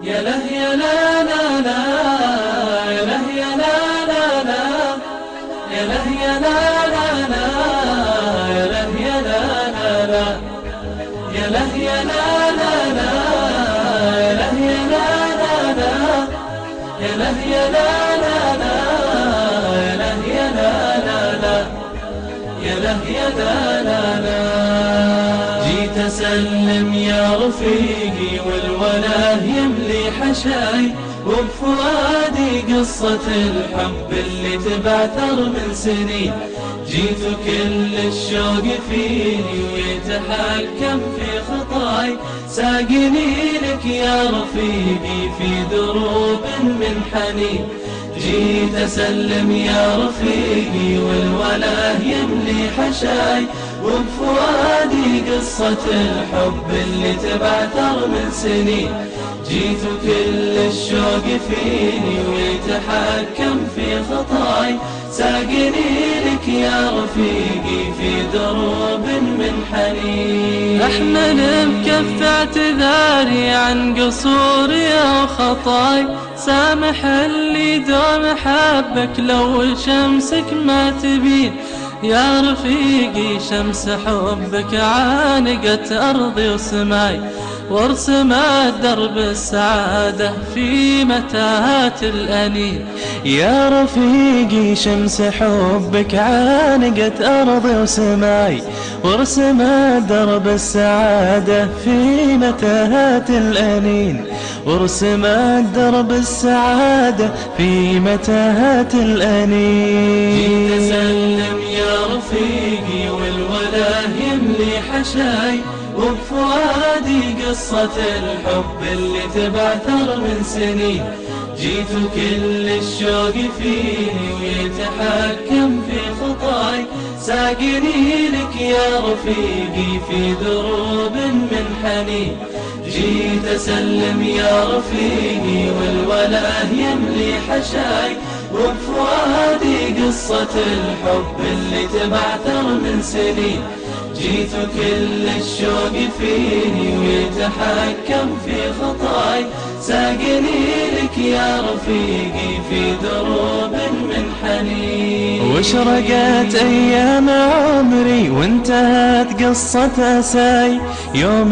يا له يا لا لا لا، يا له يا لا لا لا، يا له يا لا لا لا، يا له يا لا لا لا، يا له يا لا لا لا، يا له يا لا لا لا، يا له يا لا لا لا، يا له يا لا لا لا، يا له يا لا لا لا. جيت أسلم يا رفيقي والولاء يملي حشاي، وبفؤادي قصة الحب اللي تبعثر من سنين. جيت كل الشوق فيني ويتحكم في خطاي، ساقني لك يا رفيقي في دروب من حنين. جيت أسلم يا رفيقي والولاء يملي حشاي، وبفؤادي قصة الحب اللي تبعثر من سنين. جيت كل الشوق فيني ويتحكم في خطاي، ساقني لك يا رفيقي في دروب من حنين. أحمل بكف اعتذاري عن قصوري أو خطاي، سامح اللي دوم حبك لو شمسك ما تبين. يا رفيقي شمس حبك عانقت أرضي وسماي، وارسمت درب السعادة في متاهات الأنين. يا رفيقي شمس حبك عانقت أرضي وسماي، وارسمت درب السعادة في متاهات الأنين. وارسمت درب السعادة في متاهات الأنين. جيت أسلم يا رفيقي والولاء يملي حشاي، وبفؤادي قصة الحب اللي تبعثر من سنين. جيت كل الشوق فيني ويتحكم في خطاي، ساقني لك يا رفيقي في دروب من حنين. جيت أسلم يا رفيقي والولاء يملي حشاي، وبفؤادي قصة الحب اللي تبعثر من سنين. جيت كل الشوق فيني ويتحكم في خطاي، ساقني لك يا رفيقي في دروب من حنين. واشرقت أيام عمري وانتهت قصة أساي، يوم